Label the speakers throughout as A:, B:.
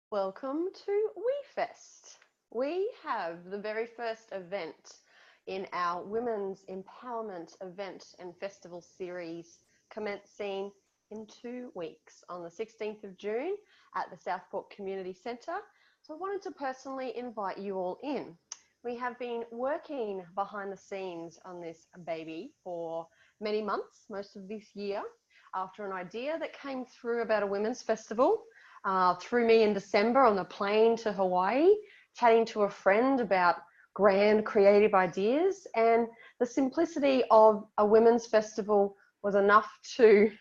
A: Welcome to WEFest. We have the very first event in our Women's Empowerment event and festival series commencing in 2 weeks on the 16th of June at the Southport Community Centre. So I wanted to personally invite you all in. We have been working behind the scenes on this baby for many months, most of this year, after an idea that came through about a women's festival through me in December on the plane to Hawaii, chatting to a friend about grand creative ideas. And the simplicity of a women's festival was enough to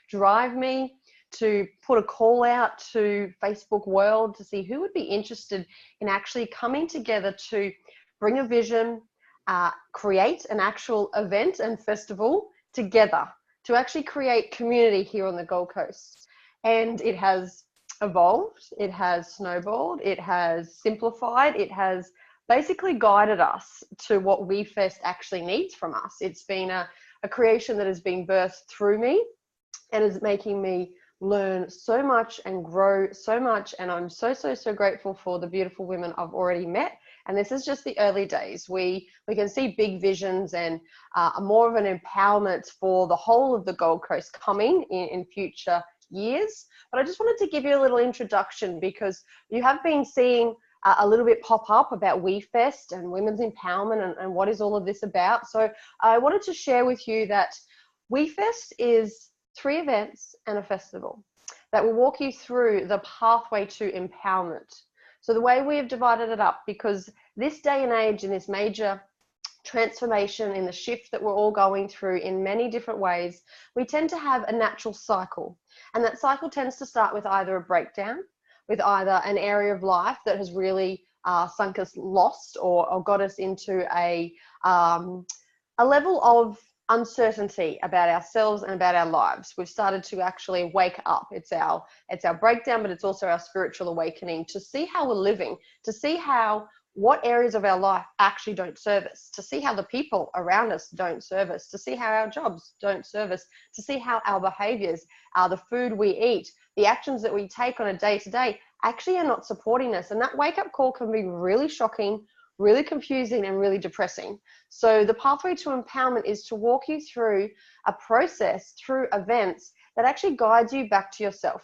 A: drive me to put a call out to Facebook World to see who would be interested in actually coming together to bring a vision, create an actual event and festival together to actually create community here on the Gold Coast. And it has evolved, it has snowballed, it has simplified, it has basically guided us to what WeFest actually needs from us. It's been a creation that has been birthed through me and is making me learn so much and grow so much. And I'm so grateful for the beautiful women I've already met. And this is just the early days. We can see big visions and more of an empowerment for the whole of the Gold Coast coming in future years. But I just wanted to give you a little introduction because you have been seeing a little bit pop up about WeFest and women's empowerment and what is all of this about. So I wanted to share with you that WeFest is 3 events and a festival that will walk you through the pathway to empowerment. So the way we have divided it up, because this day and age in this major transformation in the shift that we're all going through in many different ways, we tend to have a natural cycle. And that cycle tends to start with either a breakdown, with either an area of life that has really sunk us lost or got us into a level of uncertainty about ourselves and about our lives. We've started to actually wake up. It's our breakdown, but it's also our spiritual awakening to see how we're living, to see what areas of our life actually don't serve us, to see how the people around us don't serve us, to see how our jobs don't serve us, to see how our behaviors, the food we eat, the actions that we take on a day-to-day actually are not supporting us. And that wake-up call can be really shocking, really confusing, and really depressing. So the pathway to empowerment is to walk you through a process, through events that actually guides you back to yourself.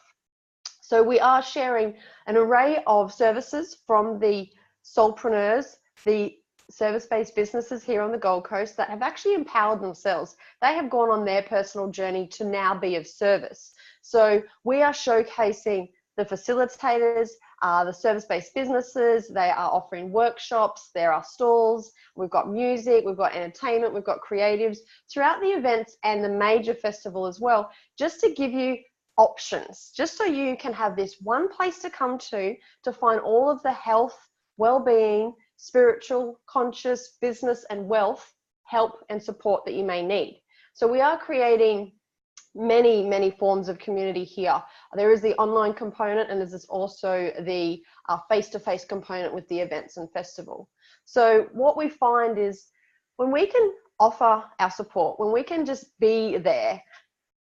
A: So we are sharing an array of services from the solopreneurs, the service-based businesses here on the Gold Coast that have actually empowered themselves. They have gone on their personal journey to now be of service. So we are showcasing the facilitators, the service-based businesses. They are offering workshops, there are stalls, we've got music, we've got entertainment, we've got creatives throughout the events and the major festival as well, just to give you options, just so you can have this one place to come to find all of the health, well-being, spiritual, conscious, business and wealth help and support that you may need. So we are creating many forms of community here. There is the online component and there's also the face-to-face component with the events and festival. So what we find is when we can offer our support, when we can just be there,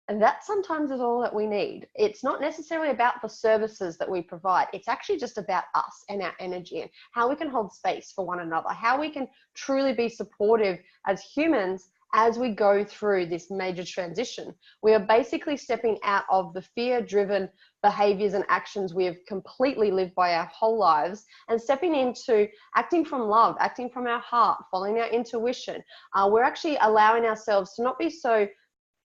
A: and that sometimes is all that we need. It's not necessarily about the services that we provide. It's actually just about us and our energy and how we can hold space for one another, how we can truly be supportive as humans as we go through this major transition. We are basically stepping out of the fear-driven behaviors and actions we have completely lived by our whole lives and stepping into acting from love, acting from our heart, following our intuition. We're actually allowing ourselves to not be so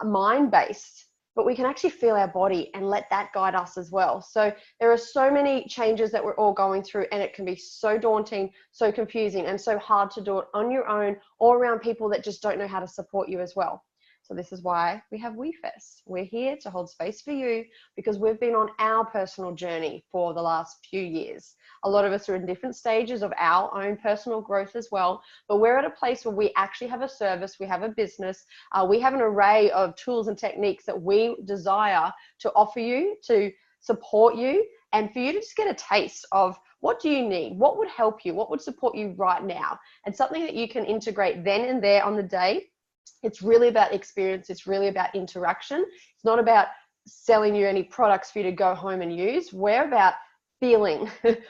A: mind-based, but we can actually feel our body and let that guide us as well. So there are so many changes that we're all going through and it can be so daunting, so confusing and so hard to do it on your own or around people that just don't know how to support you as well. So this is why we have WeFest. We're here to hold space for you because we've been on our personal journey for the last few years. A lot of us are in different stages of our own personal growth as well, but we're at a place where we actually have a service, we have a business, we have an array of tools and techniques that we desire to offer you, to support you, and for you to just get a taste of what do you need, what would help you, what would support you right now, and something that you can integrate then and there on the day. It's really about experience. It's really about interaction. It's not about selling you any products for you to go home and use. We're about feeling.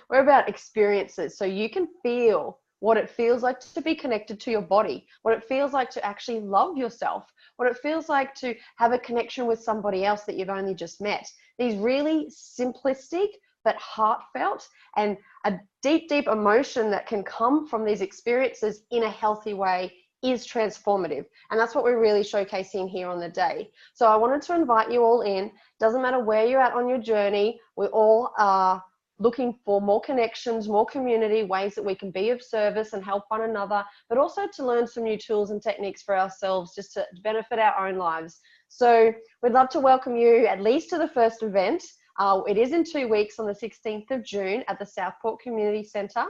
A: We're about experiences. So you can feel what it feels like to be connected to your body, what it feels like to actually love yourself, what it feels like to have a connection with somebody else that you've only just met. These really simplistic but heartfelt and a deep, deep emotion that can come from these experiences in a healthy way is transformative. And that's what we're really showcasing here on the day. So I wanted to invite you all in. Doesn't matter where you're at on your journey, we all are looking for more connections, more community, ways that we can be of service and help one another, but also to learn some new tools and techniques for ourselves just to benefit our own lives. So we'd love to welcome you at least to the first event. It is in 2 weeks on the 16th of June at the Southport Community Centre.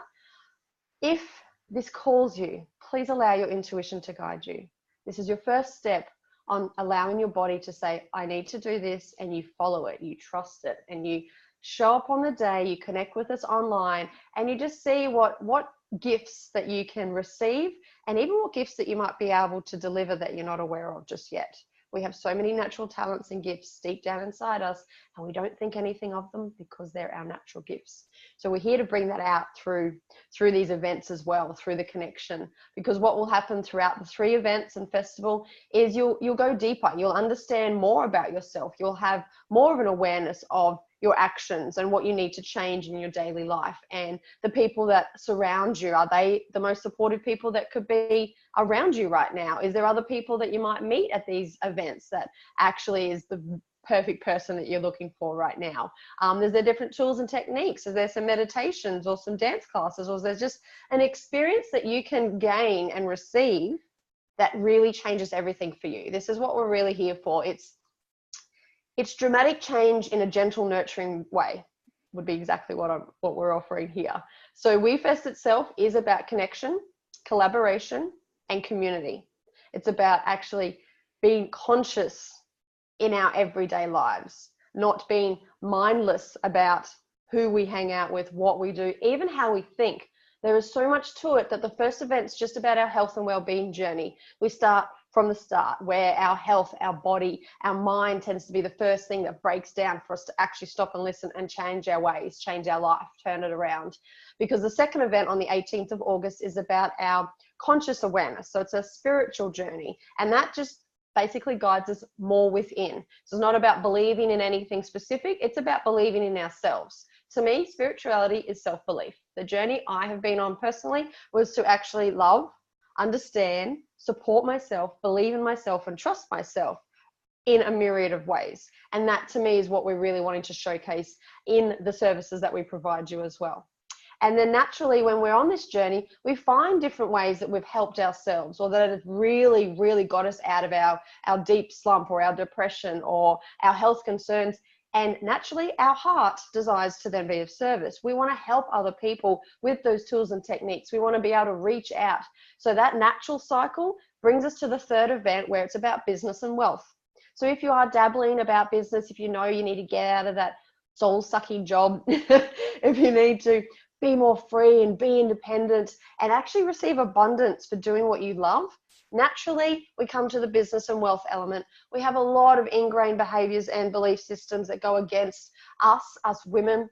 A: If this calls you, please allow your intuition to guide you. This is your first step on allowing your body to say, I need to do this, and you follow it, you trust it, and you show up on the day, you connect with us online, and you just see what gifts that you can receive, and even what gifts that you might be able to deliver that you're not aware of just yet. We have so many natural talents and gifts deep down inside us, and we don't think anything of them because they're our natural gifts. So we're here to bring that out through these events as well, through the connection, because what will happen throughout the 3 events and festival is you'll go deeper, you'll understand more about yourself, you'll have more of an awareness of your actions and what you need to change in your daily life. And the people that surround you, are they the most supportive people that could be around you right now? Is there other people that you might meet at these events that actually is the perfect person that you're looking for right now? Is there different tools and techniques? Is there some meditations or some dance classes, or is there just an experience that you can gain and receive that really changes everything for you? This is what we're really here for. It's dramatic change in a gentle, nurturing way, would be exactly what we're offering here. So WeFest itself is about connection, collaboration, and community. It's about actually being conscious in our everyday lives, not being mindless about who we hang out with, what we do, even how we think. There is so much to it that the first event's just about our health and well-being journey. We start from the start, where our health, our body, our mind tends to be the first thing that breaks down for us to actually stop and listen and change our ways, change our life, turn it around. Because the second event on the 18th of August is about our conscious awareness. So it's a spiritual journey, and that just basically guides us more within. So it's not about believing in anything specific, it's about believing in ourselves. To me, spirituality is self-belief. The journey I have been on personally was to actually love, understand, support myself, believe in myself, and trust myself in a myriad of ways. And that to me is what we're really wanting to showcase in the services that we provide you as well. And then naturally, when we're on this journey, we find different ways that we've helped ourselves, or that have really, really got us out of our deep slump or our depression or our health concerns. And naturally, our heart desires to then be of service. We want to help other people with those tools and techniques. We want to be able to reach out. So that natural cycle brings us to the third event, where it's about business and wealth. So if you are dabbling about business, if you know you need to get out of that soul-sucking job, if you need to be more free and be independent and actually receive abundance for doing what you love, naturally we come to the business and wealth element. We have a lot of ingrained behaviors and belief systems that go against us women,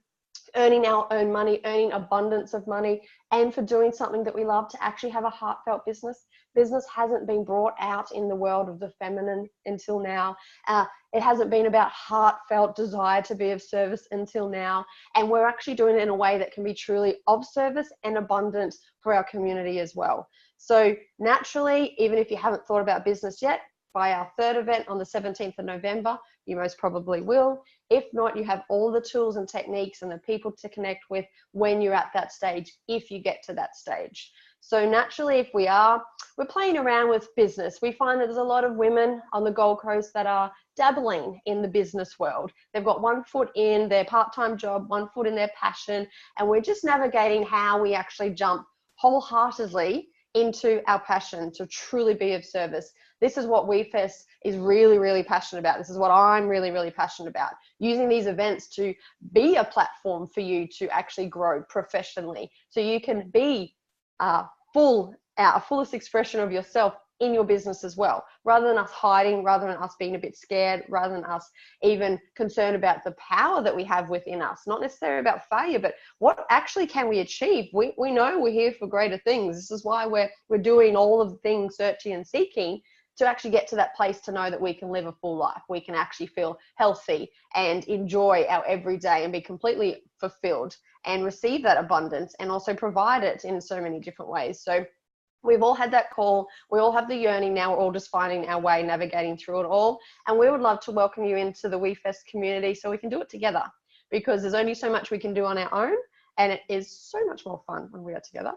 A: earning our own money, earning abundance of money, and for doing something that we love, to actually have a heartfelt business. Business hasn't been brought out in the world of the feminine until now. It hasn't been about heartfelt desire to be of service until now. And we're actually doing it in a way that can be truly of service and abundant for our community as well. So naturally, even if you haven't thought about business yet, by our third event on the 17th of November, you most probably will. If not, you have all the tools and techniques and the people to connect with when you're at that stage, if you get to that stage. So naturally, if we're playing around with business, we find that there's a lot of women on the Gold Coast that are dabbling in the business world. They've got one foot in their part-time job, one foot in their passion, and we're just navigating how we actually jump wholeheartedly into our passion to truly be of service. This is what WeFest is really, really passionate about. This is what I'm really, really passionate about. Using these events to be a platform for you to actually grow professionally, so you can be a fullest expression of yourself in your business as well, rather than us hiding, rather than us being a bit scared, rather than us even concerned about the power that we have within us, not necessarily about failure, but what actually can we achieve. We know we're here for greater things. This is why we're doing all of the things, searching and seeking, to actually get to that place to know that we can live a full life. We can actually feel healthy and enjoy our everyday and be completely fulfilled and receive that abundance and also provide it in so many different ways. So we've all had that call. We all have the yearning now. We're all just finding our way, navigating through it all. And we would love to welcome you into the WEFest community so we can do it together, because there's only so much we can do on our own, and it is so much more fun when we are together.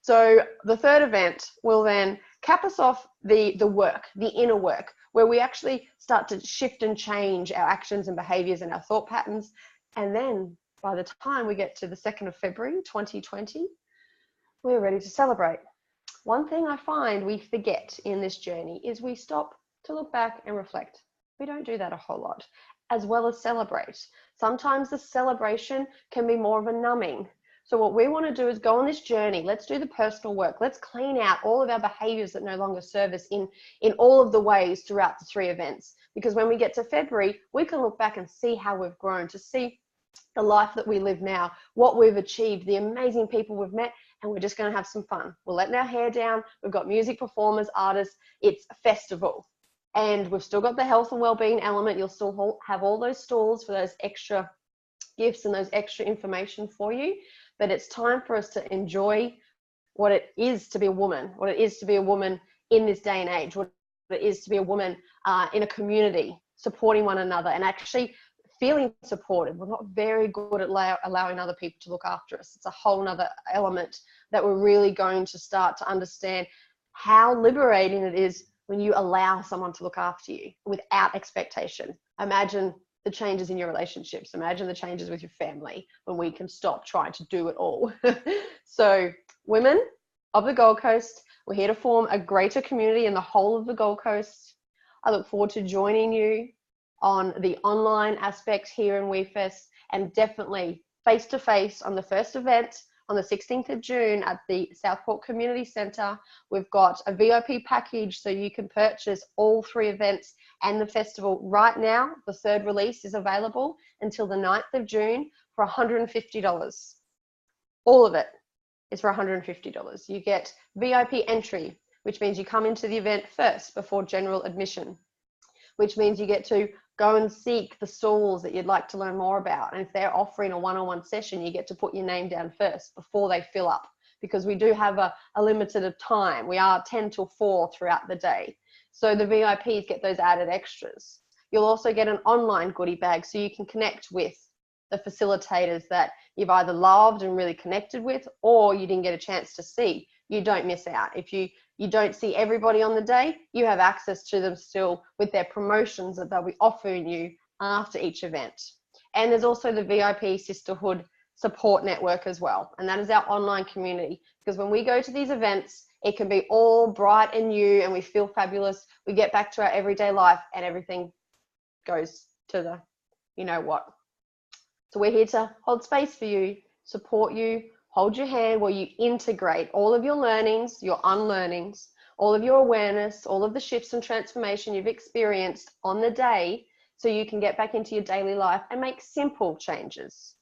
A: So the third event will then cap us off the work, the inner work, where we actually start to shift and change our actions and behaviors and our thought patterns. And then by the time we get to the 2nd of February, 2020, we're ready to celebrate. One thing I find we forget in this journey is we stop to look back and reflect. We don't do that a whole lot, as well as celebrate. Sometimes the celebration can be more of a numbing. So what we want to do is go on this journey. Let's do the personal work. Let's clean out all of our behaviors that no longer serve us in all of the ways throughout the 3 events. Because when we get to February, we can look back and see how we've grown, to see the life that we live now, what we've achieved, the amazing people we've met, and we're just going to have some fun. We're letting our hair down. We've got music performers, artists. It's a festival. And we've still got the health and wellbeing element. You'll still have all those stalls for those extra gifts and those extra information for you. But it's time for us to enjoy what it is to be a woman, what it is to be a woman in this day and age, what it is to be a woman in a community, supporting one another and actually feeling supported. We're not very good at allowing other people to look after us. It's a whole nother element that we're really going to start to understand how liberating it is when you allow someone to look after you without expectation. Imagine the changes in your relationships. Imagine the changes with your family when we can stop trying to do it all. So women of the Gold Coast, we're here to form a greater community in the whole of the Gold Coast. I look forward to joining you on the online aspect here in WEFest, and definitely face-to-face on the first event on the 16th of June at the Southport Community Centre. We've got a VIP package so you can purchase all 3 events and the festival right now. The 3rd release is available until the 9th of June for $150. All of it is for $150. You get VIP entry, which means you come into the event first before general admission, which means you get to go and seek the stalls that you'd like to learn more about. And if they're offering a one-on-one session, you get to put your name down first before they fill up, because we do have a limited of time. We are 10 till 4 throughout the day. So the VIPs get those added extras. You'll also get an online goodie bag so you can connect with the facilitators that you've either loved and really connected with, or you didn't get a chance to see. You don't miss out. If you don't see everybody on the day, you have access to them still with their promotions that they'll be offering you after each event. And there's also the VIP Sisterhood support network as well. And that is our online community, because when we go to these events, it can be all bright and new and we feel fabulous. We get back to our everyday life and everything goes to the, you know what. So we're here to hold space for you, support you, hold your hand while you integrate all of your learnings, your unlearnings, all of your awareness, all of the shifts and transformation you've experienced on the day, so you can get back into your daily life and make simple changes.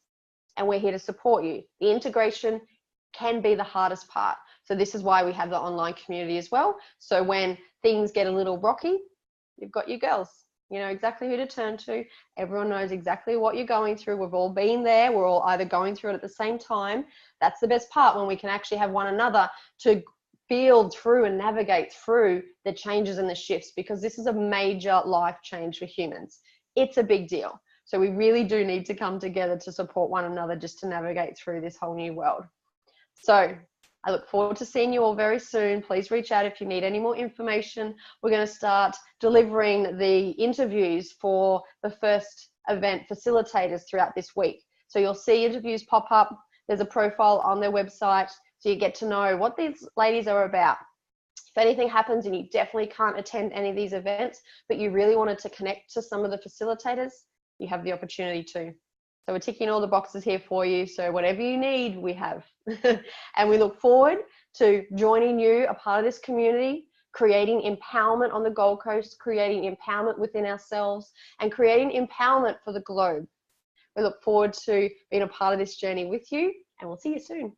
A: And we're here to support you. The integration can be the hardest part. So this is why we have the online community as well. So when things get a little rocky, you've got your girls. You know exactly who to turn to. Everyone knows exactly what you're going through. We've all been there. We're all either going through it at the same time. That's the best part, when we can actually have one another to build through and navigate through the changes and the shifts, because this is a major life change for humans. It's a big deal. So we really do need to come together to support one another just to navigate through this whole new world. So I look forward to seeing you all very soon. Please reach out if you need any more information. We're going to start delivering the interviews for the first event facilitators throughout this week. So you'll see interviews pop up. There's a profile on their website, so you get to know what these ladies are about. If anything happens and you definitely can't attend any of these events, but you really wanted to connect to some of the facilitators, you have the opportunity to. So we're ticking all the boxes here for you. So whatever you need, we have. And we look forward to joining you, a part of this community, creating empowerment on the Gold Coast, creating empowerment within ourselves, and creating empowerment for the globe. We look forward to being a part of this journey with you, and we'll see you soon.